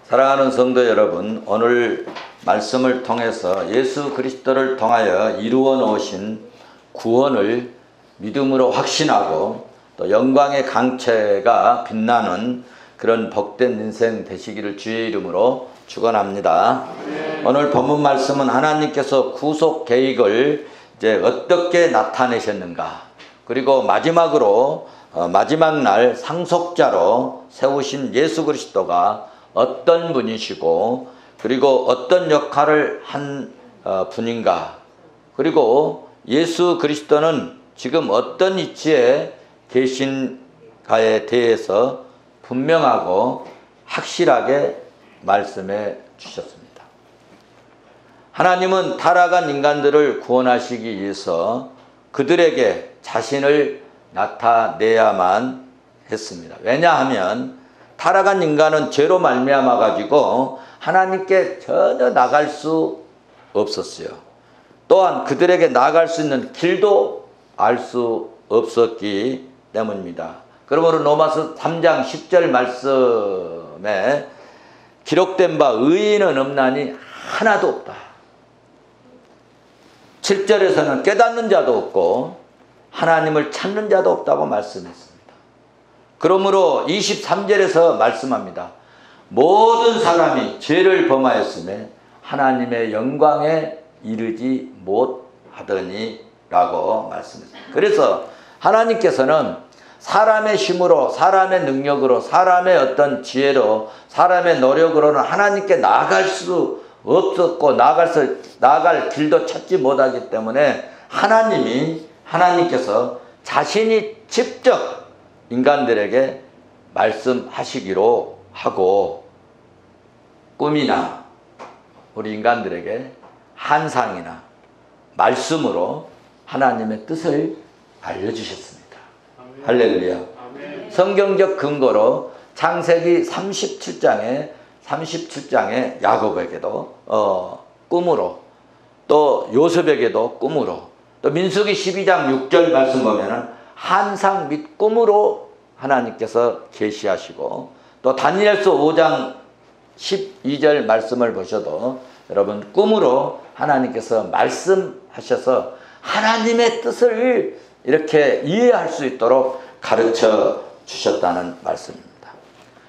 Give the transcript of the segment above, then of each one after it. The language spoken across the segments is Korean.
사랑하는 성도 여러분, 오늘 말씀을 통해서 예수 그리스도를 통하여 이루어 놓으신 구원을 믿음으로 확신하고 또 영광의 강체가 빛나는 그런 복된 인생 되시기를 주의 이름으로 축원합니다. 오늘 본문 말씀은 하나님께서 구속 계획을 이제 어떻게 나타내셨는가, 그리고 마지막으로 마지막 날 상속자로 세우신 예수 그리스도가 어떤 분이시고, 그리고 어떤 역할을 한 분인가, 그리고 예수 그리스도는 지금 어떤 위치에 계신가에 대해서 분명하고 확실하게 말씀해 주셨습니다. 하나님은 타락한 인간들을 구원하시기 위해서 그들에게 자신을 나타내야만 했습니다. 왜냐하면 타락한 인간은 죄로 말미암아 가지고 하나님께 전혀 나갈 수 없었어요. 또한 그들에게 나아갈 수 있는 길도 알 수 없었기 때문입니다. 그러므로 로마서 3장 10절 말씀에 기록된 바 의인은 없나니 하나도 없다. 7절에서는 깨닫는 자도 없고 하나님을 찾는 자도 없다고 말씀했습니다. 그러므로 23절에서 말씀합니다. 모든 사람이 죄를 범하였음에 하나님의 영광에 이르지 못하더니 라고 말씀했습니다. 그래서 하나님께서는 사람의 힘으로, 사람의 능력으로, 사람의 어떤 지혜로, 사람의 노력으로는 하나님께 나아갈 수 없었고 나아갈 길도 찾지 못하기 때문에 하나님께서 자신이 직접 인간들에게 말씀하시기로 하고, 꿈이나 우리 인간들에게 환상이나 말씀으로 하나님의 뜻을 알려주셨습니다. 아멘. 할렐루야. 아멘. 성경적 근거로 창세기 37장에 야곱에게도 꿈으로, 또 요셉에게도 꿈으로, 또 민수기 12장 6절 말씀 보면은 환상 및 꿈으로 하나님께서 계시하시고, 또 다니엘서 5장 12절 말씀을 보셔도 여러분 꿈으로 하나님께서 말씀하셔서 하나님의 뜻을 이렇게 이해할 수 있도록 가르쳐 주셨다는 말씀입니다.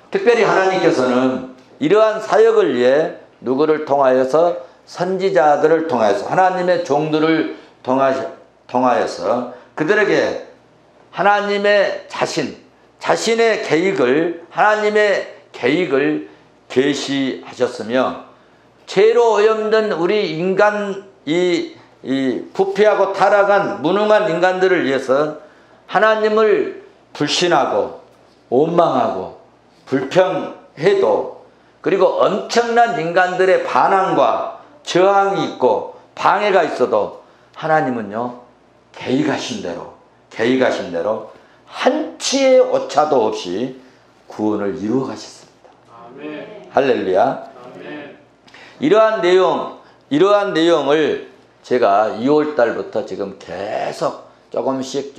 특별히 하나님께서는 이러한 사역을 위해 누구를 통하여서, 선지자들을 통하여서, 하나님의 종들을 통하여서 그들에게 하나님의 자신의 하나님의 계획을 계시하셨으며, 죄로 오염된 우리 인간, 이 부패하고 타락한 무능한 인간들을 위해서 하나님을 불신하고 원망하고 불평해도, 그리고 엄청난 인간들의 반항과 저항이 있고 방해가 있어도 하나님은요 계획하신 대로 한치의 오차도 없이 구원을 이루어 가셨습니다. 아멘. 할렐루야. 아멘. 이러한 내용을 제가 2월 달부터 지금 계속 조금씩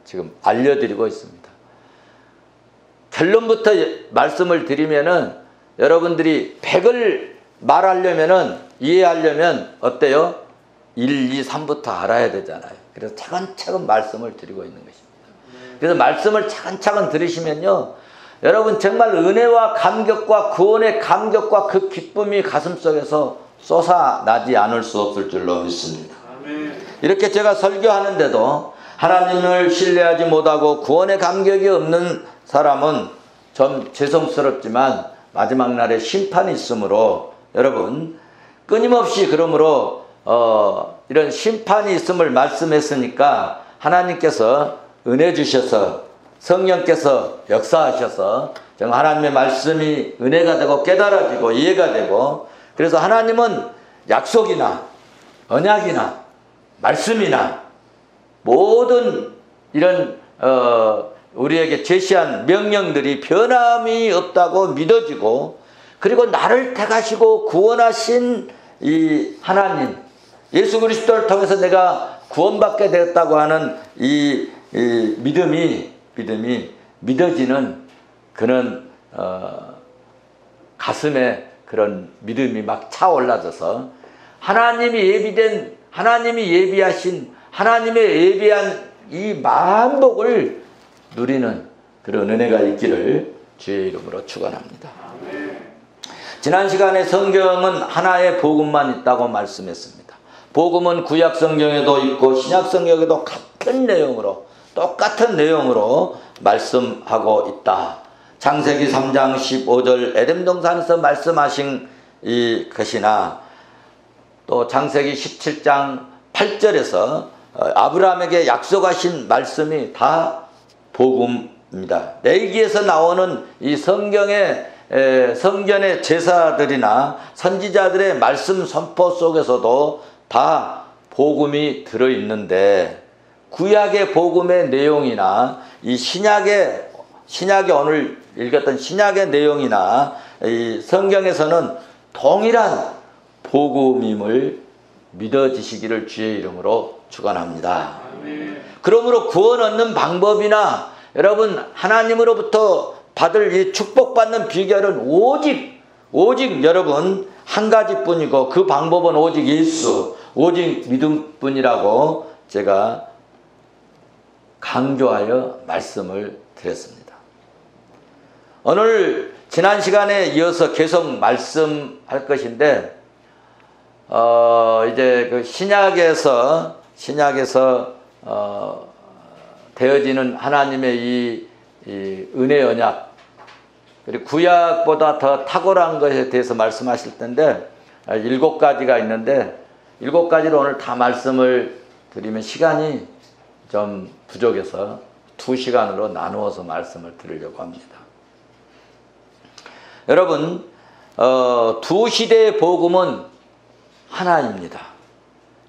지금 알려드리고 있습니다. 결론부터 말씀을 드리면은 여러분들이 100을 말하려면은, 이해하려면 어때요? 1, 2, 3부터 알아야 되잖아요. 그래서 차근차근 말씀을 드리고 있는 것입니다. 그래서 말씀을 차근차근 들으시면요, 여러분 정말 은혜와 감격과 구원의 감격과 그 기쁨이 가슴속에서 쏟아나지 않을 수 없을 줄로 믿습니다. 이렇게 제가 설교하는데도 하나님을 신뢰하지 못하고 구원의 감격이 없는 사람은 좀 죄송스럽지만 마지막 날에 심판이 있으므로, 여러분 끊임없이 그러므로 이런 심판이 있음을 말씀했으니까 하나님께서 은혜 주셔서 성령께서 역사하셔서 정말 하나님의 말씀이 은혜가 되고 깨달아지고 이해가 되고, 그래서 하나님은 약속이나 언약이나 말씀이나 모든 이런 우리에게 제시한 명령들이 변함이 없다고 믿어지고, 그리고 나를 택하시고 구원하신 이 하나님, 예수 그리스도를 통해서 내가 구원받게 되었다고 하는 이 믿음이 믿어지는 그런 가슴에 그런 믿음이 막 차올라져서 하나님이 예비하신 하나님의 예비한 이 만복을 누리는 그런 은혜가 있기를 주의 이름으로 축원합니다. 지난 시간에 성경은 하나의 복음만 있다고 말씀했습니다. 복음은 구약 성경에도 있고 신약 성경에도 똑같은 내용으로 말씀하고 있다. 창세기 3장 15절 에덴 동산에서 말씀하신 이 것이나 또 창세기 17장 8절에서 아브라함에게 약속하신 말씀이 다 복음입니다. 레위기에서 나오는 이 성경의 제사들이나 선지자들의 말씀 선포 속에서도 다 복음이 들어있는데 구약의 복음의 내용이나 이 신약의 오늘 읽었던 신약의 내용이나 이 성경에서는 동일한 복음임을 믿어지시기를 주의 이름으로 축원합니다. 그러므로 구원 얻는 방법이나 여러분 하나님으로부터 받을 이 축복받는 비결은 오직 여러분 한 가지뿐이고 그 방법은 오직 예수, 오직 믿음뿐이라고 제가 강조하여 말씀을 드렸습니다. 오늘 지난 시간에 이어서 계속 말씀할 것인데 이제 그 신약에서 되어지는 하나님의 이 은혜 언약 그리고 구약보다 더 탁월한 것에 대해서 말씀하실 텐데 7가지가 있는데 7가지로 오늘 다 말씀을 드리면 시간이 좀 부족해서 2시간으로 나누어서 말씀을 드리려고 합니다. 여러분 두 시대의 복음은 하나입니다.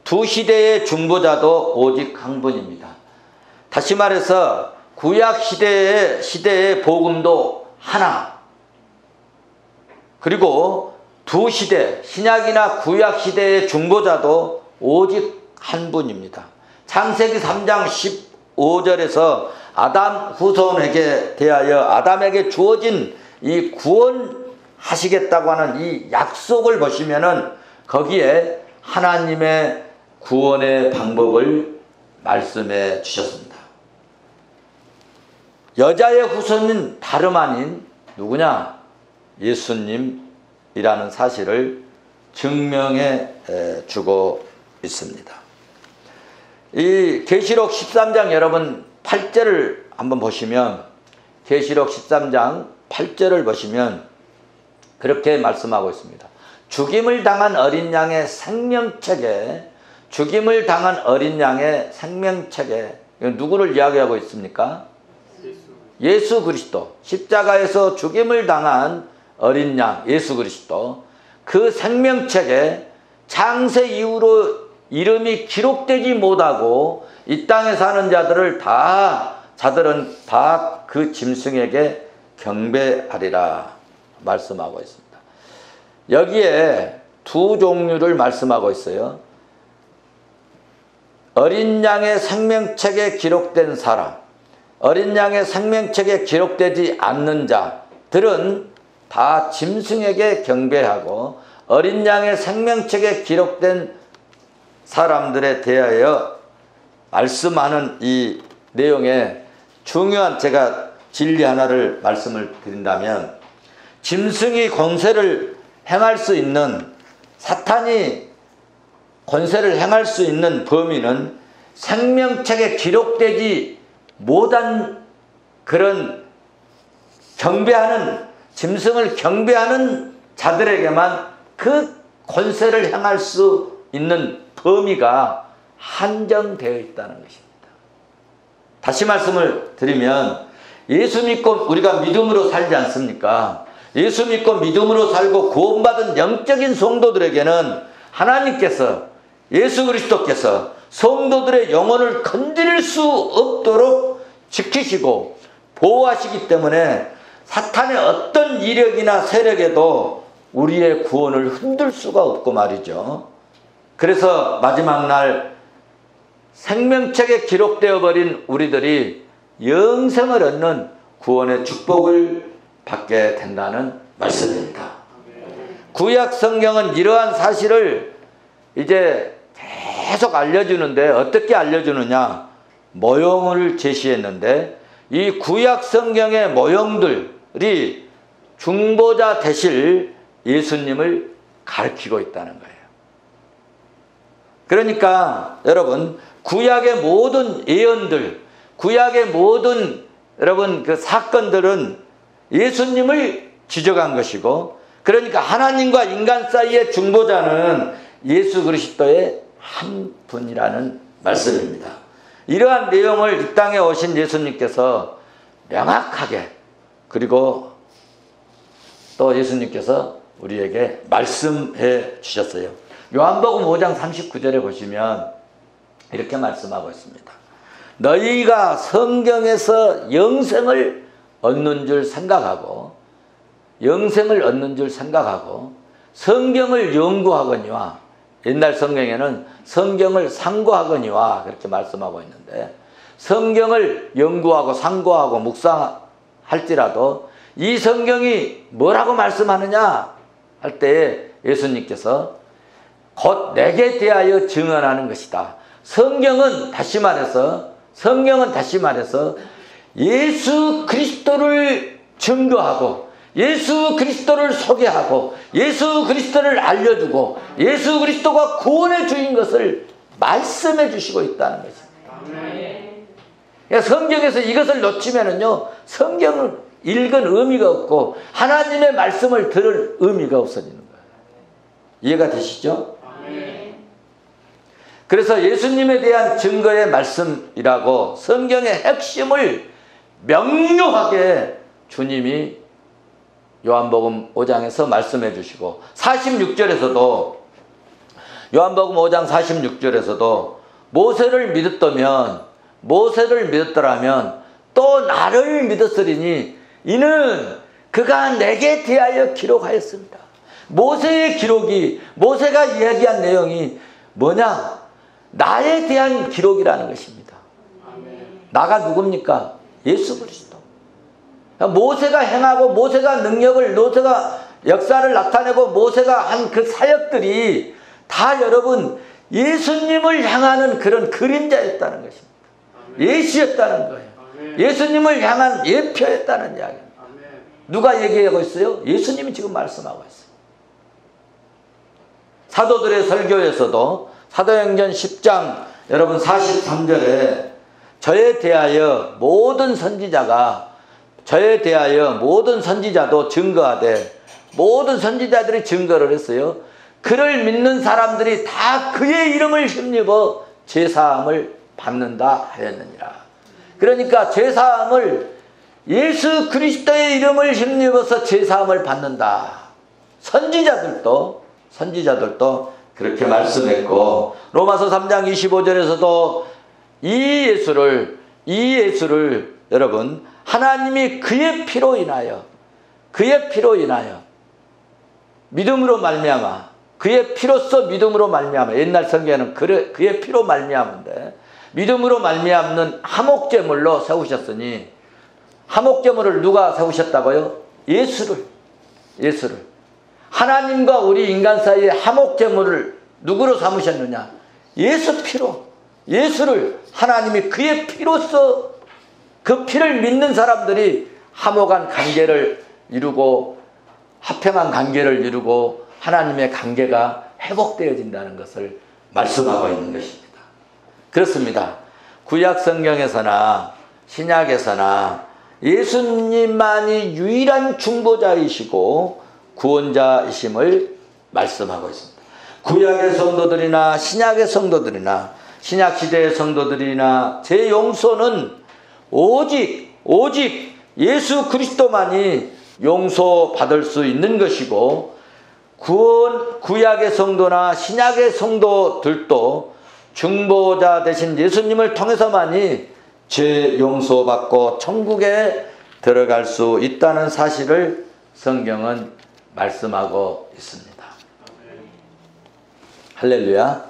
두 시대의 중보자도 오직 한 분입니다. 다시 말해서 구약 시대의 복음도 하나, 그리고 두 시대 신약이나 구약 시대의 중보자도 오직 한 분입니다. 창세기 3장 15절에서 아담 후손에게 대하여 아담에게 주어진 이 구원하시겠다고 하는 이 약속을 보시면은 거기에 하나님의 구원의 방법을 말씀해 주셨습니다. 여자의 후손은 다름 아닌 누구냐? 예수님이라는 사실을 증명해 주고 있습니다. 이 계시록 13장 여러분 8절을 한번 보시면 계시록 13장 8절을 보시면 그렇게 말씀하고 있습니다. 죽임을 당한 어린 양의 생명책에 누구를 이야기하고 있습니까? 예수 그리스도. 십자가에서 죽임을 당한 어린 양 예수 그리스도. 그 생명책에 창세 이후로 이름이 기록되지 못하고 이 땅에 사는 자들은 다 그 짐승에게 경배하리라 말씀하고 있습니다. 여기에 두 종류를 말씀하고 있어요. 어린 양의 생명책에 기록된 사람, 어린 양의 생명책에 기록되지 않는 자들은 다 짐승에게 경배하고 어린 양의 생명책에 기록된 사람들에 대하여 말씀하는 이 내용에 중요한 제가 진리 하나를 말씀을 드린다면 짐승이 권세를 행할 수 있는 사탄이 권세를 행할 수 있는 범위는 생명책에 기록되지 못한 그런 짐승을 경배하는 자들에게만 그 권세를 행할 수 있는 범위가 한정되어 있다는 것입니다. 다시 말씀을 드리면 예수 믿고 우리가 믿음으로 살지 않습니까? 예수 믿고 믿음으로 살고 구원받은 영적인 성도들에게는 하나님께서 예수 그리스도께서 성도들의 영혼을 건드릴 수 없도록 지키시고 보호하시기 때문에 사탄의 어떤 이력이나 세력에도 우리의 구원을 흔들 수가 없고 말이죠. 그래서 마지막 날 생명책에 기록되어 버린 우리들이 영생을 얻는 구원의 축복을 받게 된다는 말씀입니다. 구약 성경은 이러한 사실을 이제 계속 알려주는데 어떻게 알려주느냐? 모형을 제시했는데 이 구약 성경의 모형들이 중보자 되실 예수님을 가르치고 있다는 거예요. 그러니까 여러분, 구약의 모든 예언들, 구약의 모든 여러분 그 사건들은 예수님을 지적한 것이고, 그러니까 하나님과 인간 사이의 중보자는 예수 그리스도의 한 분이라는 말씀입니다. 이러한 내용을 이 땅에 오신 예수님께서 명확하게, 그리고 또 예수님께서 우리에게 말씀해 주셨어요. 요한복음 5장 39절에 보시면 이렇게 말씀하고 있습니다. 너희가 성경에서 영생을 얻는 줄 생각하고 성경을 연구하거니와, 옛날 성경에는 성경을 상고하거니와 그렇게 말씀하고 있는데, 성경을 연구하고 상고하고 묵상할지라도 이 성경이 뭐라고 말씀하느냐 할 때에 예수님께서 곧 내게 대하여 증언하는 것이다. 성경은 다시 말해서 예수 그리스도를 증거하고 예수 그리스도를 소개하고 예수 그리스도를 알려주고 예수 그리스도가 구원의 주인 것을 말씀해 주시고 있다는 것입니다. 성경에서 이것을 놓치면은요, 성경을 읽은 의미가 없고 하나님의 말씀을 들을 의미가 없어지는 거예요. 이해가 되시죠? 그래서 예수님에 대한 증거의 말씀이라고 성경의 핵심을 명료하게 주님이 요한복음 5장에서 말씀해 주시고, 46절에서도, 요한복음 5장 46절에서도 모세를 믿었더라면 또 나를 믿었으리니 이는 그가 내게 대하여 기록하였습니다. 모세의 기록이, 모세가 이야기한 내용이 뭐냐? 나에 대한 기록이라는 것입니다. 나가 누굽니까? 예수 그리스도. 모세가 행하고 모세가 능력을, 모세가 역사를 나타내고 모세가 한 그 사역들이 다 여러분 예수님을 향하는 그런 그림자였다는 것입니다. 예시였다는 거예요. 예수님을 향한 예표였다는 이야기입니다. 누가 얘기하고 있어요? 예수님이 지금 말씀하고 있어요. 사도들의 설교에서도 사도행전 10장 여러분 43절에 저에 대하여 모든 선지자도 증거하되, 모든 선지자들이 증거를 했어요. 그를 믿는 사람들이 다 그의 이름을 힘입어 제사함을 받는다 하였느니라. 그러니까 제사함을, 예수 그리스도의 이름을 힘입어서 제사함을 받는다. 선지자들도 그렇게 말씀했고, 로마서 3장 25절에서도 이 예수를 여러분 하나님이 그의 피로 인하여 믿음으로 말미암아, 그의 피로써 믿음으로 말미암아, 옛날 성경에는 그의 피로 말미암은데 믿음으로 말미암는 화목제물로 세우셨으니, 화목제물을 누가 세우셨다고요? 예수를. 하나님과 우리 인간 사이에 화목제물을 누구로 삼으셨느냐? 예수 피로. 예수를 하나님이 그의 피로써, 그 피를 믿는 사람들이 화목한 관계를 이루고 화평한 관계를 이루고 하나님의 관계가 회복되어진다는 것을 말씀하고 있는 것입니다. 그렇습니다. 구약 성경에서나 신약에서나 예수님만이 유일한 중보자이시고 구원자이심을 말씀하고 있습니다. 구약의 성도들이나 신약의 성도들이나 신약시대의 성도들이나 제 용서는 오직 예수 그리스도만이 용서받을 수 있는 것이고, 구약의 성도나 신약의 성도들도 중보자 되신 예수님을 통해서만이 죄 용서받고 천국에 들어갈 수 있다는 사실을 성경은 말씀하고 있습니다. 할렐루야.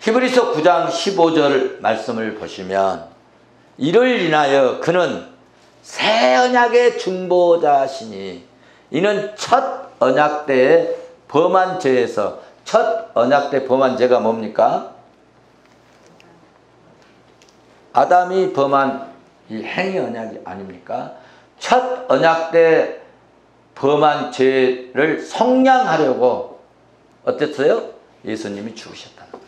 히브리서 9장 15절 말씀을 보시면, 이를 인하여 그는 새 언약의 중보자시니 이는 첫 언약 때에 범한 죄에서, 첫 언약 때 범한 죄가 뭡니까? 아담이 범한 이 행위 언약이 아닙니까? 첫 언약 때 범한 죄를 속량하려고 어땠어요? 예수님이 죽으셨다는 거예요.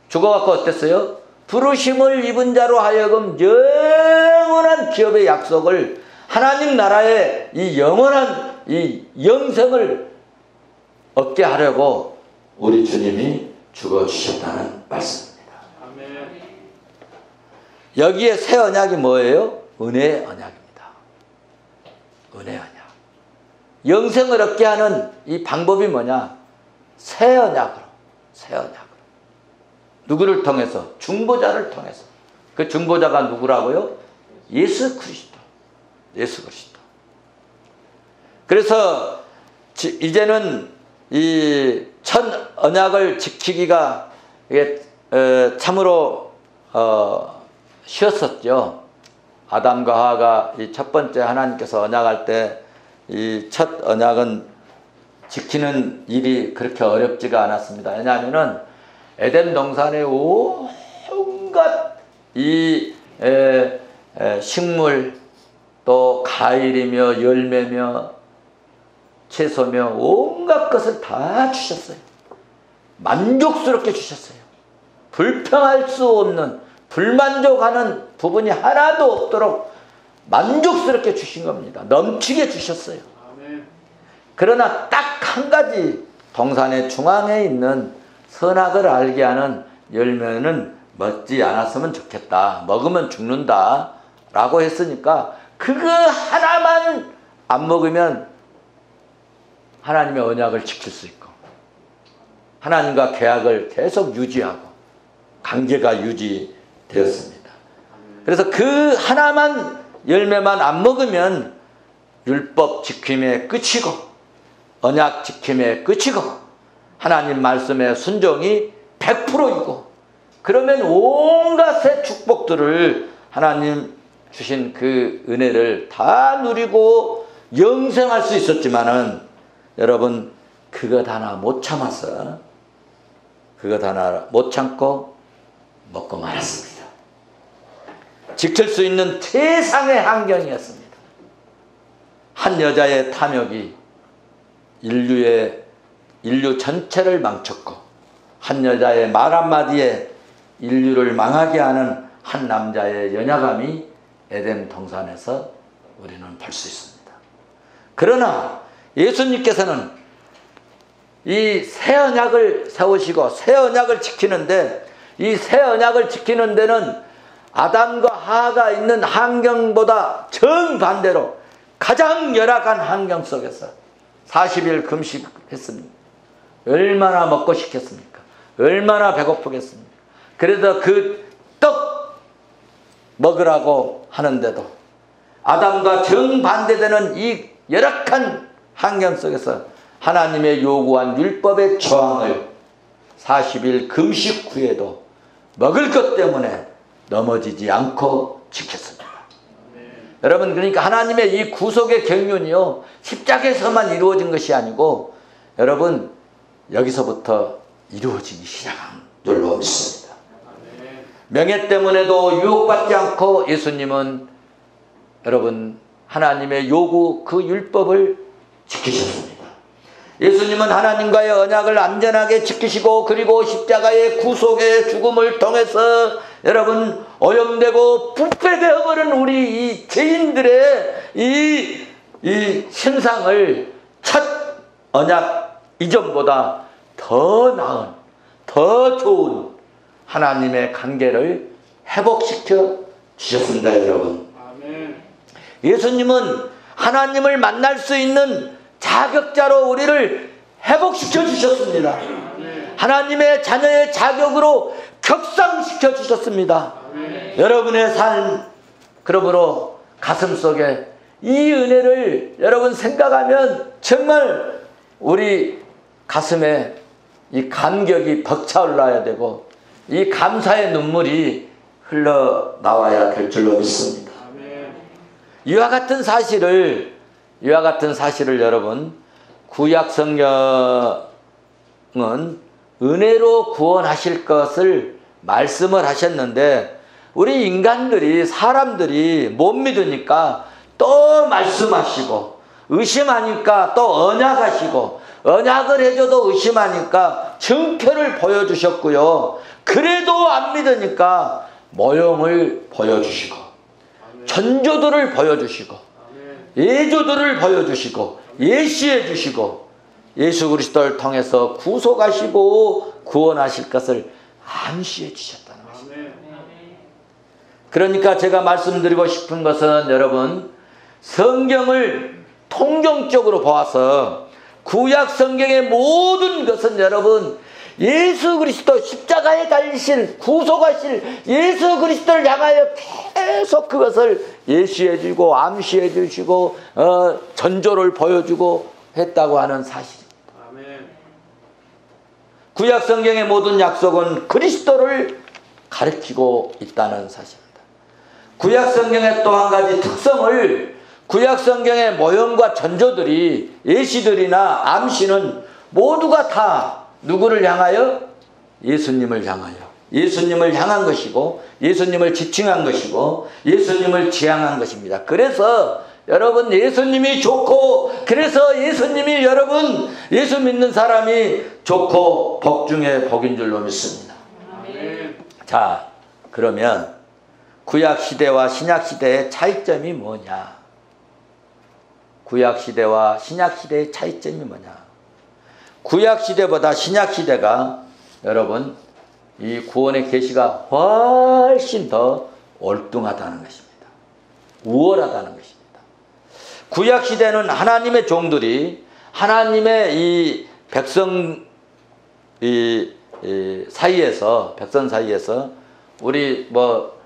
죽어갖고 어땠어요? 부르심을 입은 자로 하여금 영원한 기업의 약속을, 하나님 나라의 이 영원한 이 영생을 얻게 하려고 우리 주님이 죽어주셨다는 말씀입니다. 여기에 새 언약이 뭐예요? 은혜의 언약입니다. 은혜의 언약. 영생을 얻게 하는 이 방법이 뭐냐? 새 언약으로. 새 언약으로. 누구를 통해서? 중보자를 통해서. 그 중보자가 누구라고요? 예수 그리스도. 예수 그리스도. 그래서 이제는 이 첫 언약을 지키기가 이게 참으로 쉬웠었죠. 아담과 하와가 이 첫 번째 하나님께서 언약할 때 이 첫 언약은 지키는 일이 그렇게 어렵지가 않았습니다. 왜냐하면은 에덴 동산의 온갖 이 식물, 또 과일이며 열매며 채소며 온갖 것을 다 주셨어요. 만족스럽게 주셨어요. 불평할 수 없는, 불만족하는 부분이 하나도 없도록 만족스럽게 주신 겁니다. 넘치게 주셨어요. 그러나 딱 한 가지, 동산의 중앙에 있는 선악을 알게 하는 열매는 먹지 않았으면 좋겠다. 먹으면 죽는다. 라고 했으니까 그거 하나만 안 먹으면 하나님의 언약을 지킬 수 있고 하나님과 계약을 계속 유지하고 관계가 유지되었습니다. 그래서 그 하나만 열매만 안 먹으면 율법 지킴의 끝이고 언약 지킴의 끝이고 하나님 말씀의 순종이 100%이고 그러면 온갖 새 축복들을 하나님 주신 그 은혜를 다 누리고 영생할 수 있었지만은 여러분 그것 하나 못 참아서 그것 하나 못 참고 먹고 말았습니다. 지킬 수 있는 최상의 환경이었습니다. 한 여자의 탐욕이 인류 전체를 망쳤고 한 여자의 말 한마디에 인류를 망하게 하는 한 남자의 연약함이 에덴 동산에서 우리는 볼 수 있습니다. 그러나 예수님께서는 이 새 언약을 세우시고 새 언약을 지키는데 이 새 언약을 지키는 데는 아담과 하와가 있는 환경보다 정반대로 가장 열악한 환경 속에서 40일 금식했습니다. 얼마나 먹고 싶겠습니까? 얼마나 배고프겠습니까? 그래서 그 떡 먹으라고 하는데도 아담과 정반대되는 이 열악한 환경 속에서 하나님의 요구한 율법의 조항을 40일 금식 후에도 먹을 것 때문에 넘어지지 않고 지켰습니다. 여러분 그러니까 하나님의 이 구속의 경륜이요 십자가에서만 이루어진 것이 아니고 여러분 여기서부터 이루어지기 시작한 줄로 믿습니다. 명예 때문에도 유혹받지 않고 예수님은 여러분 하나님의 요구 그 율법을 지키셨습니다. 예수님은 하나님과의 언약을 안전하게 지키시고 그리고 십자가의 구속의 죽음을 통해서 여러분 오염되고 부패되어버린 우리 이 죄인들의 이 신상을 첫 언약 이전보다 더 나은 더 좋은 하나님의 관계를 회복시켜 주셨습니다. 여러분 예수님은 하나님을 만날 수 있는 자격자로 우리를 회복시켜 주셨습니다. 하나님의 자녀의 자격으로 격상시켜 주셨습니다. 여러분의 삶 그러므로 가슴속에 이 은혜를 여러분 생각하면 정말 우리 가슴에 이 감격이 벅차올라야 되고 이 감사의 눈물이 흘러나와야 될 줄로 믿습니다. 이와 같은 사실을 이와 같은 사실을 여러분, 구약 성경은 은혜로 구원하실 것을 말씀을 하셨는데, 우리 인간들이, 사람들이 못 믿으니까 또 말씀하시고, 의심하니까 또 언약하시고, 언약을 해줘도 의심하니까 증표를 보여주셨고요. 그래도 안 믿으니까 모형을 보여주시고, 전조들을 보여주시고, 예조들을 보여주시고, 예시해 주시고, 예수 그리스도를 통해서 구속하시고 구원하실 것을 암시해 주셨다는 것입니다. 그러니까 제가 말씀드리고 싶은 것은, 여러분, 성경을 통경적으로 보아서 구약 성경의 모든 것은 여러분, 예수 그리스도 십자가에 달리실, 구속하실 예수 그리스도를 향하여 계속 그것을 예시해 주고 암시해 주시고 전조를 보여주고 했다고 하는 사실입니다. 구약 성경의 모든 약속은 그리스도를 가리키고 있다는 사실입니다. 구약 성경의 또 한 가지 특성을, 구약 성경의 모형과 전조들이, 예시들이나 암시는 모두가 다 누구를 향하여? 예수님을 향하여, 예수님을 향한 것이고, 예수님을 지칭한 것이고, 예수님을 지향한 것입니다. 그래서 여러분, 예수님이 좋고, 그래서 예수님이, 여러분, 예수 믿는 사람이 좋고 복 중에 복인 줄로 믿습니다. 자, 그러면 구약 시대와 신약 시대의 차이점이 뭐냐? 구약 시대와 신약 시대의 차이점이 뭐냐? 구약 시대보다 신약 시대가 여러분, 이 구원의 계시가 훨씬 더 월등하다는 것입니다. 우월하다는 것입니다. 구약 시대는 하나님의 종들이 하나님의 이 백성 사이에서, 백성 사이에서, 우리 뭐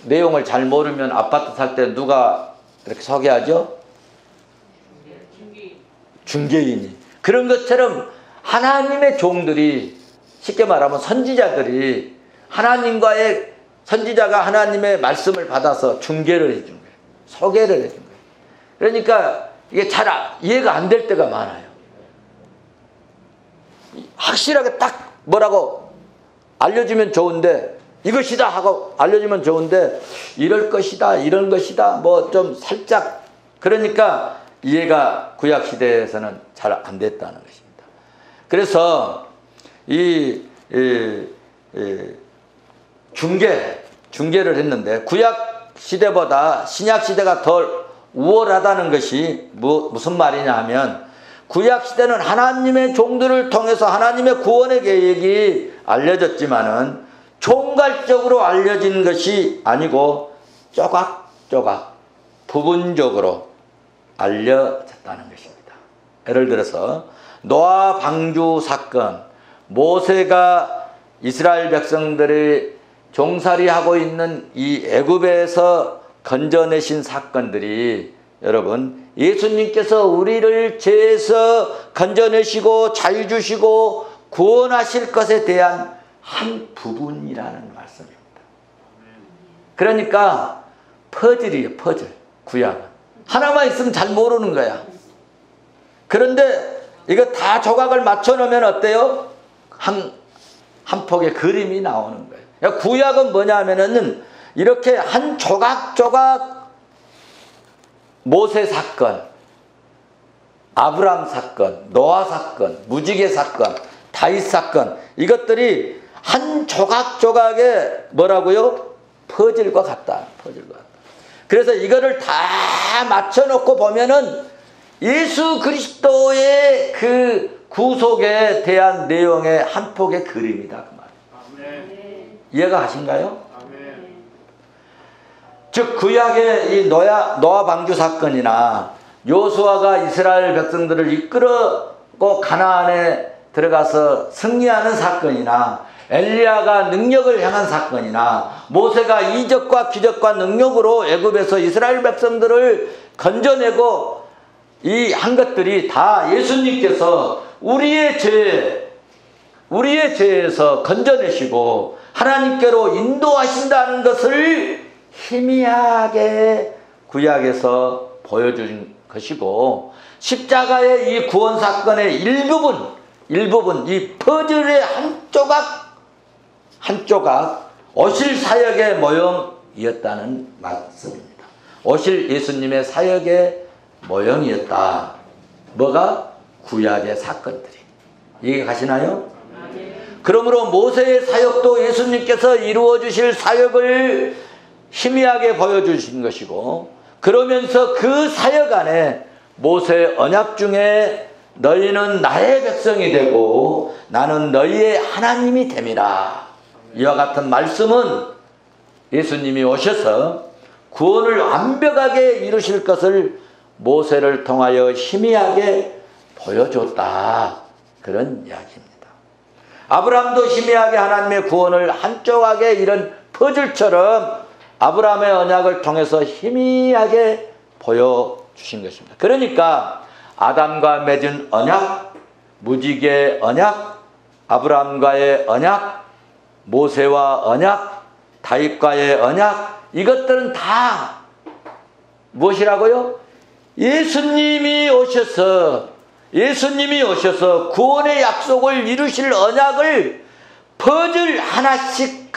내용을 잘 모르면 아파트 살 때 누가 이렇게 소개하죠? 중개인이. 그런 것처럼 하나님의 종들이, 쉽게 말하면 선지자들이, 하나님과의, 선지자가 하나님의 말씀을 받아서 중개를 해준 거예요. 소개를 해준 거예요. 그러니까 이게 잘 이해가 안 될 때가 많아요. 확실하게 딱 뭐라고 알려주면 좋은데, 이것이다 하고 알려주면 좋은데, 이럴 것이다, 이런 것이다, 뭐 좀 살짝, 그러니까 이해가 구약 시대에서는 잘 안 됐다는 것입니다. 그래서 중개를 했는데, 구약 시대보다 신약 시대가 덜 우월하다는 것이 무슨 말이냐 하면, 구약 시대는 하나님의 종들을 통해서 하나님의 구원의 계획이 알려졌지만은 총괄적으로 알려진 것이 아니고 조각조각 부분적으로 알려졌다는 것입니다. 예를 들어서 노아 방주 사건, 모세가 이스라엘 백성들이 종살이하고 있는 이 애굽에서 건져내신 사건들이, 여러분, 예수님께서 우리를 죄에서 건져내시고 자유 주시고 구원하실 것에 대한 한 부분이라는 말씀입니다. 그러니까 퍼즐이에요, 퍼즐. 구약은 하나만 있으면 잘 모르는 거야. 그런데 이거 다 조각을 맞춰 놓으면 어때요? 한 폭의 그림이 나오는 거예요. 그러니까 구약은 뭐냐 하면은 이렇게 한 조각조각, 모세 사건, 아브람 사건, 노아 사건, 무지개 사건, 다윗 사건, 이것들이 한 조각조각의 뭐라고요? 퍼즐과 같다. 퍼즐과 같다. 그래서 이거를 다 맞춰놓고 보면은 예수 그리스도의 그 구속에 대한 내용의 한 폭의 그림이다, 그 말이에요. 이해가 가신가요? 즉 구약의 이 노아 방주 사건이나 요수아가 이스라엘 백성들을 이끌고 가나안에 들어가서 승리하는 사건이나 엘리야가 능력을 향한 사건이나 모세가 이적과 기적과 능력으로 애굽에서 이스라엘 백성들을 건져내고 이 한 것들이 다 예수님께서 우리의 죄에서 건져내시고 하나님께로 인도하신다는 것을 희미하게 구약에서 보여준 것이고, 십자가의 이 구원 사건의 일부분 이 퍼즐의 한 조각 오실 사역의 모형이었다는 말씀입니다. 오실 예수님의 사역의 모형이었다. 뭐가? 구약의 사건들이. 이해 가시나요? 그러므로 모세의 사역도 예수님께서 이루어 주실 사역을 희미하게 보여주신 것이고, 그러면서 그 사역 안에 모세 언약 중에 너희는 나의 백성이 되고 나는 너희의 하나님이 됨이라. 이와 같은 말씀은 예수님이 오셔서 구원을 완벽하게 이루실 것을 모세를 통하여 희미하게 보여줬다. 그런 이야기입니다. 아브라함도 희미하게 하나님의 구원을 한쪽하게 이런 퍼즐처럼 아브라함의 언약을 통해서 희미하게 보여주신 것입니다. 그러니까 아담과 맺은 언약, 무지개의 언약, 아브라함과의 언약, 모세와 언약, 다윗과의 언약, 이것들은 다 무엇이라고요? 예수님이 오셔서 구원의 약속을 이루실 언약을 퍼즐 하나씩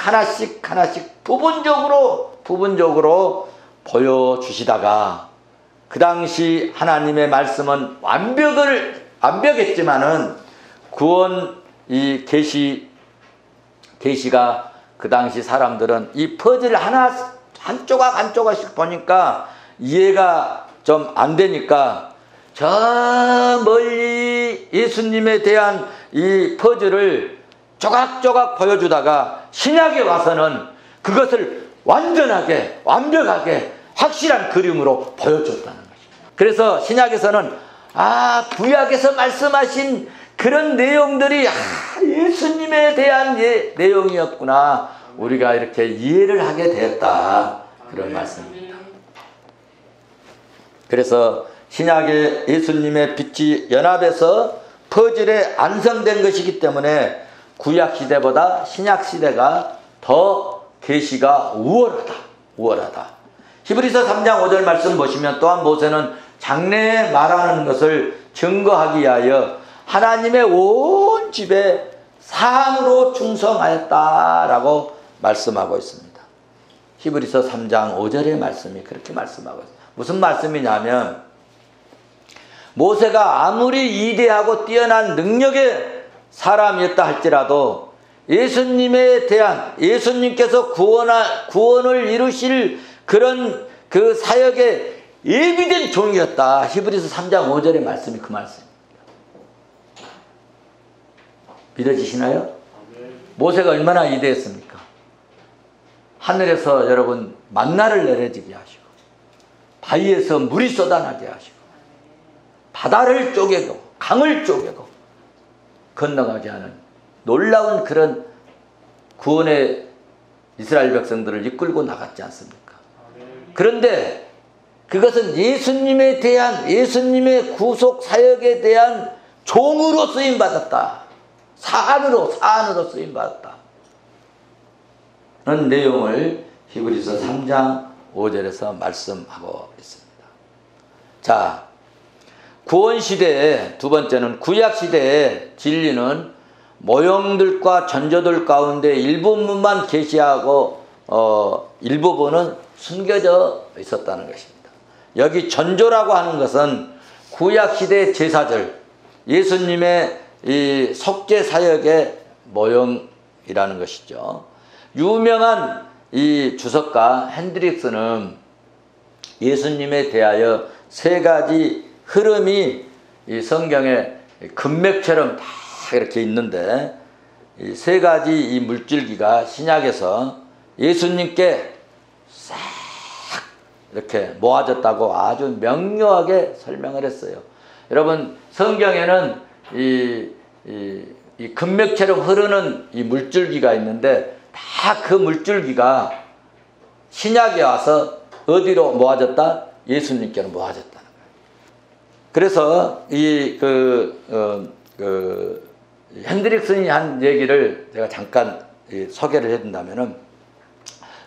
부분적으로 보여주시다가, 그 당시 하나님의 말씀은 완벽했지만은 구원 이 계시가 그 당시 사람들은 이 퍼즐 한 조각씩 보니까 이해가 좀 안 되니까 저 멀리 예수님에 대한 이 퍼즐을 조각조각 보여주다가 신약에 와서는 그것을 완벽하게 확실한 그림으로 보여줬다는 것입니다. 그래서 신약에서는 구약에서 말씀하신 그런 내용들이 예수님에 대한 내용이었구나, 우리가 이렇게 이해를 하게 되었다, 그런 말씀입니다. 그래서 신약의 예수님의 빛이 연합해서 퍼즐에 완성된 것이기 때문에 구약 시대보다 신약 시대가 더 계시가 우월하다. 히브리서 3장 5절 말씀 보시면, 또한 모세는 장래에 말하는 것을 증거하기 위하여 하나님의 온 집에 사함으로 충성하였다라고 말씀하고 있습니다. 히브리서 3장 5절의 말씀이 그렇게 말씀하고 있습니다. 무슨 말씀이냐면, 모세가 아무리 위대하고 뛰어난 능력의 사람이었다 할지라도 예수님께서 구원을 이루실 그런 그 사역에 예비된 종이었다. 히브리서 3장 5절의 말씀이 그 말씀입니다. 믿어지시나요? 모세가 얼마나 위대했습니까? 하늘에서 여러분 만나를 내려지게 하시고, 바위에서 물이 쏟아나게 하시고, 바다를 쪼개고 강을 쪼개고 건너가게 하는 놀라운 그런 구원의 이스라엘 백성들을 이끌고 나갔지 않습니까? 그런데 그것은 예수님의 구속 사역에 대한 종으로 쓰임받았다. 사안으로 쓰임받았다. 그런 내용을 히브리서 3장 5절에서 말씀하고 있습니다. 자, 구원시대에, 두 번째는 구약시대에 진리는 모형들과 전조들 가운데 일부분만 계시하고 일부분은 숨겨져 있었다는 것입니다. 여기 전조라고 하는 것은 구약시대의 제사절, 예수님의 이 속죄 사역의 모형이라는 것이죠. 유명한 이 주석가 핸드릭스는 예수님에 대하여 세 가지 흐름이 이 성경에 금맥처럼 다 이렇게 있는데, 이 세 가지 이 물줄기가 신약에서 예수님께 싹 이렇게 모아졌다고 아주 명료하게 설명을 했어요. 여러분, 성경에는 이 금맥처럼 흐르는 이 물줄기가 있는데, 다 그 물줄기가 신약에 와서 어디로 모아졌다? 예수님께로 모아졌다는 거예요. 그래서 핸드릭슨이 한 얘기를 제가 잠깐 소개를 해준다면은,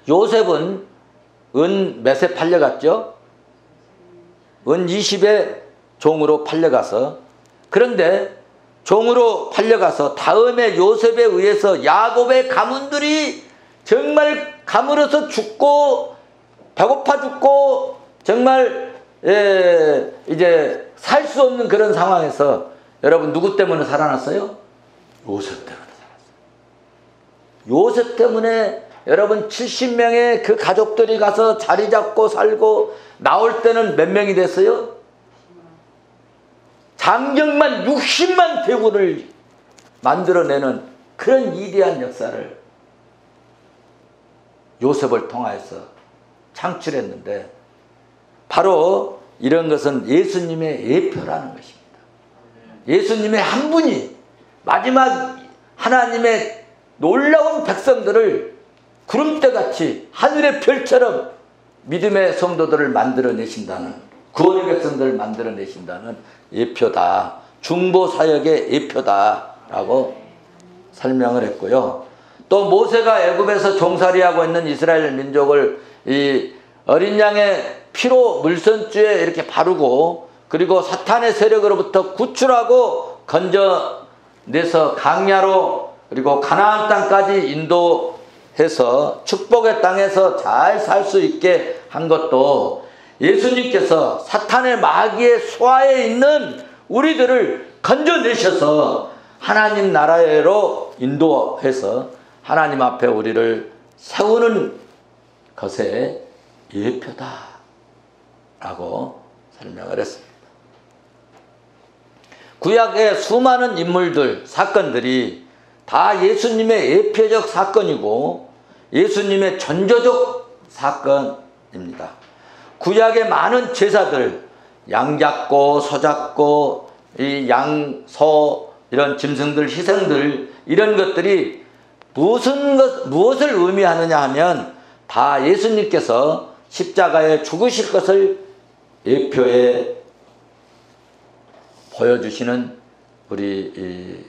요셉은 은 몇에 팔려갔죠? 은 20에 종으로 팔려가서, 그런데 종으로 팔려가서 다음에 요셉에 의해서 야곱의 가문들이 정말 가물어서 죽고 배고파 죽고 정말 이제 살 수 없는 그런 상황에서 여러분 누구 때문에 살아났어요? 요셉 때문에 살았어요. 요셉 때문에 여러분 70명의 그 가족들이 가서 자리 잡고 살고 나올 때는 몇 명이 됐어요? 장정만 60만 대군을 만들어내는 그런 위대한 역사를 요셉을 통하여서 창출했는데, 바로 이런 것은 예수님의 예표라는 것입니다. 예수님의 한 분이 마지막 하나님의 놀라운 백성들을 구름대같이 하늘의 별처럼 믿음의 성도들을 만들어내신다는, 구원의 백성들을 만들어내신다는 예표다, 중보사역의 예표다라고 설명을 했고요. 또 모세가 애굽에서 종살이하고 있는 이스라엘 민족을 이 어린 양의 피로 물선주에 이렇게 바르고, 그리고 사탄의 세력으로부터 구출하고 건져내서 강야로 그리고 가나안 땅까지 인도해서 축복의 땅에서 잘 살 수 있게 한 것도 예수님께서 사탄의 마귀의 수하에 있는 우리들을 건져내셔서 하나님 나라로 인도해서 하나님 앞에 우리를 세우는 것의 예표다라고 설명을 했습니다. 구약의 수많은 인물들, 사건들이 다 예수님의 예표적 사건이고 예수님의 전조적 사건입니다. 구약의 많은 제사들, 양 잡고 소 잡고 이 양, 소 이런 짐승들 희생들, 이런 것들이 무엇을 의미하느냐 하면 다 예수님께서 십자가에 죽으실 것을 예표에 보여주시는 우리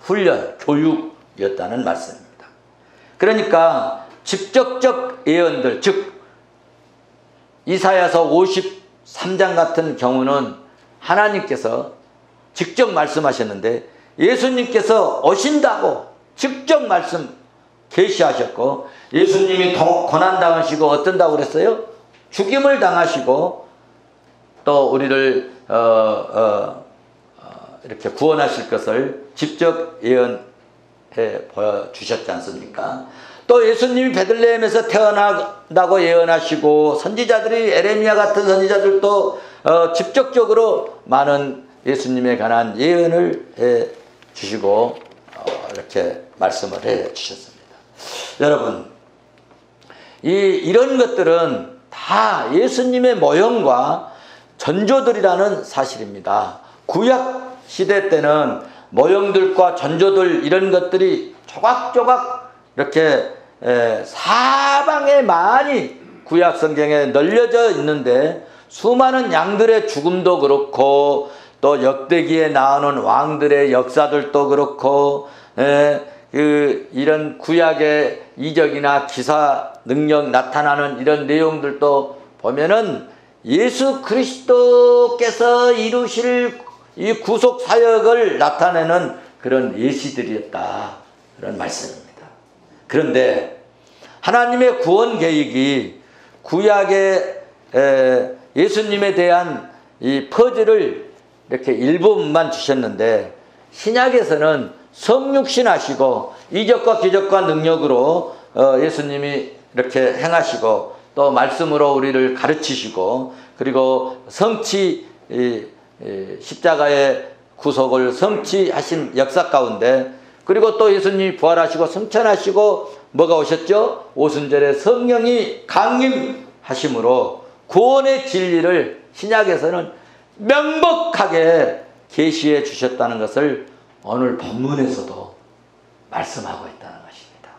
훈련, 교육이었다는 말씀입니다. 그러니까 직접적 예언들, 즉 이사야서 53장 같은 경우는 하나님께서 직접 말씀하셨는데, 예수님께서 오신다고 직접 말씀 계시하셨고, 예수님이 고난당하시고 어떤다고 그랬어요? 죽임을 당하시고 또 우리를 이렇게 구원하실 것을 직접 예언해 보여주셨지 않습니까? 또 예수님이 베들레헴에서 태어난다고 예언하시고, 선지자들이 에레미야 같은 선지자들도 직접적으로 많은 예수님에 관한 예언을 해 주시고 이렇게 말씀을 해 주셨습니다. 여러분, 이런 것들은 다 예수님의 모형과 전조들이라는 사실입니다. 구약 시대 때는 모형들과 전조들 이런 것들이 조각조각 이렇게 사방에 많이 구약 성경에 널려져 있는데, 수많은 양들의 죽음도 그렇고 또 역대기에 나오는 왕들의 역사들도 그렇고 이런 구약의 이적이나 기사 능력 나타나는 이런 내용들도 보면은 예수 그리스도께서 이루실 이 구속 사역을 나타내는 그런 예시들이었다, 그런 말씀입니다. 그런데 하나님의 구원 계획이 구약의 예수님에 대한 이 퍼즐을 이렇게 일부분만 주셨는데, 신약에서는 성육신 하시고 이적과 기적과 능력으로 예수님이 이렇게 행하시고 또 말씀으로 우리를 가르치시고, 그리고 성취 십자가의 구속을 성취하신 역사 가운데, 그리고 또 예수님이 부활하시고 승천하시고 뭐가 오셨죠? 오순절에 성령이 강림하심으로 구원의 진리를 신약에서는 명백하게 계시해 주셨다는 것을 오늘 본문에서도 말씀하고 있다는 것입니다.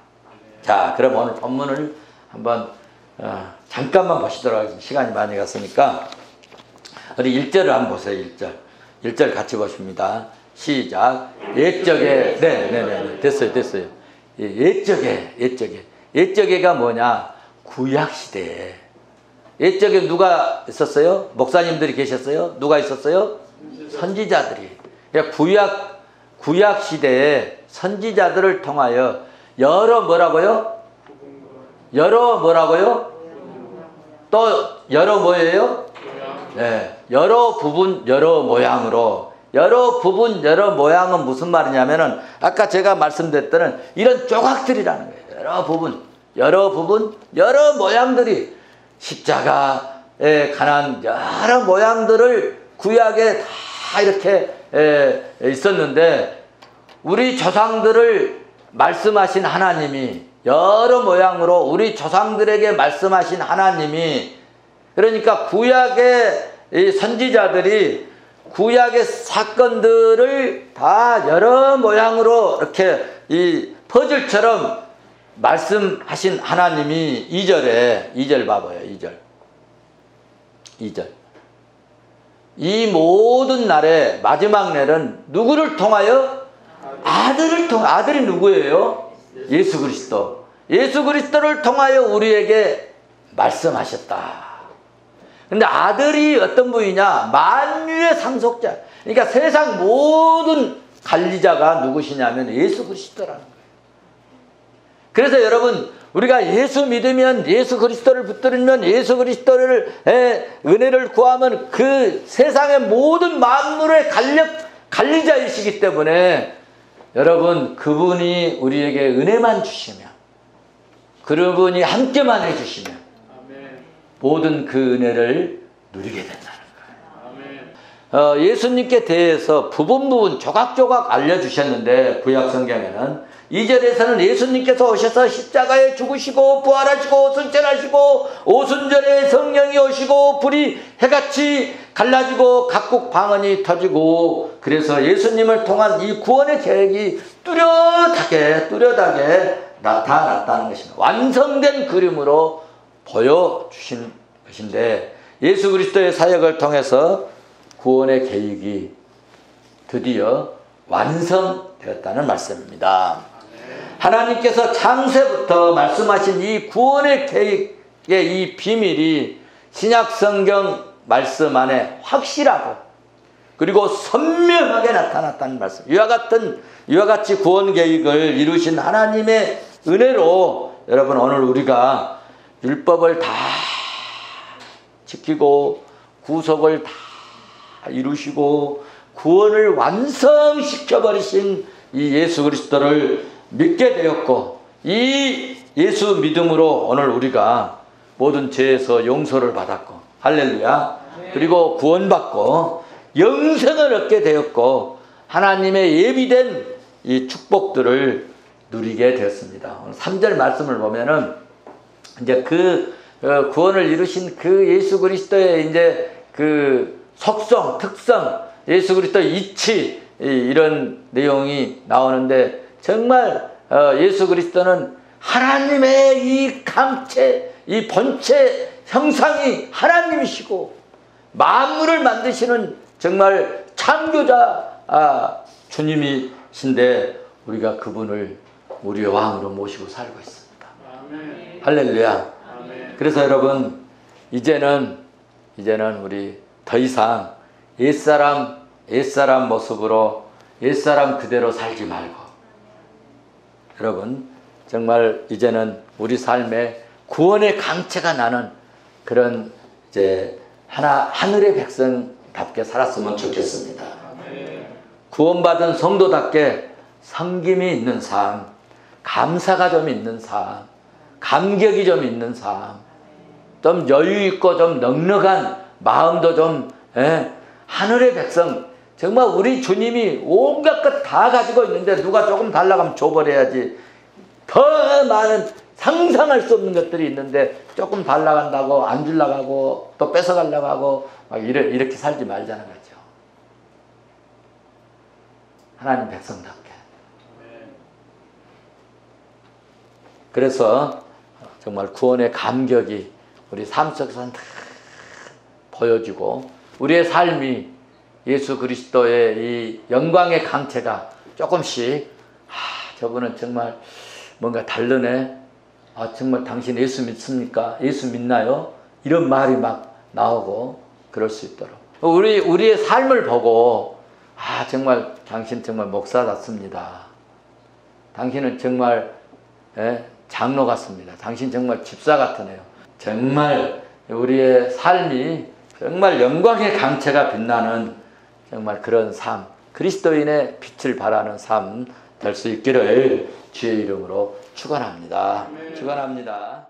자, 그럼 오늘 본문을 한번 잠깐만 보시도록 하겠습니다. 시간이 많이 갔으니까. 우리 1절을 한번 보세요. 1절 같이 보십니다. 시작. 옛적에, 네, 됐어요. 옛적에가 뭐냐? 구약시대에 옛적에 누가 있었어요? 목사님들이 계셨어요? 누가 있었어요? 선지자들이. 그러니까 구약 시대에 선지자들을 통하여 여러 뭐라고요? 여러 뭐라고요? 또 여러 뭐예요? 네, 여러 부분 여러 모양으로. 여러 부분 여러 모양은 무슨 말이냐면은 아까 제가 말씀드렸던 이런 조각들이라는 거예요. 여러 부분 여러 모양들이 십자가에 관한 여러 모양들을 구약에 다 이렇게 있었는데 우리 조상들을 말씀하신 하나님이 여러 모양으로 우리 조상들에게 말씀하신 하나님이 그러니까 구약의 이 선지자들이 구약의 사건들을 다 여러 모양으로 이렇게 이 퍼즐처럼 말씀하신 하나님이 2절 봐봐요. 2절. 이 모든 날의 마지막 날은 누구를 통하여? 아들을 통하여. 아들이 누구예요? 예수 그리스도. 예수 그리스도를 통하여 우리에게 말씀하셨다. 근데 아들이 어떤 분이냐? 만유의 상속자. 그러니까 세상 모든 관리자가 누구시냐면 예수 그리스도라는 거예요. 그래서 여러분 우리가 예수 믿으면 예수 그리스도를 붙들면 예수 그리스도를 은혜를 구하면 그 세상의 모든 만물의 관리자이시기 때문에 여러분 그분이 우리에게 은혜만 주시면 그분이 함께만 해주시면 모든 그 은혜를 누리게 된다는 거예요. 예수님께 대해서 부분 조각조각 알려주셨는데 구약 성경에는 2절에서는 예수님께서 오셔서 십자가에 죽으시고 부활하시고 승천하시고 오순절에 성령이 오시고 불이 해같이 갈라지고 각국 방언이 터지고 그래서 예수님을 통한 이 구원의 계획이 뚜렷하게 나타났다는 것입니다. 완성된 그림으로 보여주신 것인데 예수 그리스도의 사역을 통해서 구원의 계획이 드디어 완성되었다는 말씀입니다. 하나님께서 창세부터 말씀하신 이 구원의 계획의 이 비밀이 신약 성경 말씀 안에 확실하고 그리고 선명하게 나타났다는 말씀. 이와 같이 구원 계획을 이루신 하나님의 은혜로 여러분 오늘 우리가 율법을 다 지키고 구속을 다 이루시고 구원을 완성시켜버리신 이 예수 그리스도를 믿게 되었고 이 예수 믿음으로 오늘 우리가 모든 죄에서 용서를 받았고 할렐루야. 그리고 구원받고 영생을 얻게 되었고 하나님의 예비된 이 축복들을 누리게 되었습니다. 3절 말씀을 보면은 이제 그 구원을 이루신 그 예수 그리스도의 이제 그 속성, 특성, 예수 그리스도의 이치 이런 내용이 나오는데 정말 예수 그리스도는 하나님의 이 감체, 이 본체 형상이 하나님이시고 만물을 만드시는 정말 창조자 주님이신데 우리가 그분을 우리의 왕으로 모시고 살고 있습니다. 아멘. 할렐루야. 아멘. 그래서 여러분 이제는 우리 더 이상 옛사람 모습으로 옛사람 그대로 살지 말고 여러분 정말 이제는 우리 삶에 구원의 강체가 나는 그런 이제 하늘의 백성답게 살았으면 좋겠습니다. 구원받은 성도답게 섬김이 있는 삶, 감사가 좀 있는 삶, 감격이 좀 있는 삶, 좀 여유 있고 좀 넉넉한 마음도 좀 하늘의 백성 정말 우리 주님이 온갖 것 다 가지고 있는데 누가 조금 달라고 하면 줘버려야지. 더 많은 상상할 수 없는 것들이 있는데 조금 달라고 한다고 안 주려고 하고 또 뺏어가려고 하고 막 이렇게 살지 말자는 거죠. 하나님 백성답게. 그래서 정말 구원의 감격이 우리 삶 속에서 다 보여지고 우리의 삶이 예수 그리스도의 이 영광의 강체가 조금씩 저분은 정말 뭔가 다르네. 정말 당신 예수 믿습니까? 예수 믿나요? 이런 말이 막 나오고 그럴 수 있도록 우리의 삶을 보고 정말 당신 정말 목사 같습니다. 당신은 정말 장로 같습니다. 당신 정말 집사 같으네요. 정말 우리의 삶이 정말 영광의 강체가 빛나는 정말 그런 삶, 그리스도인의 빛을 발하는 삶 될 수 있기를 주의 이름으로 축원합니다. 축원합니다.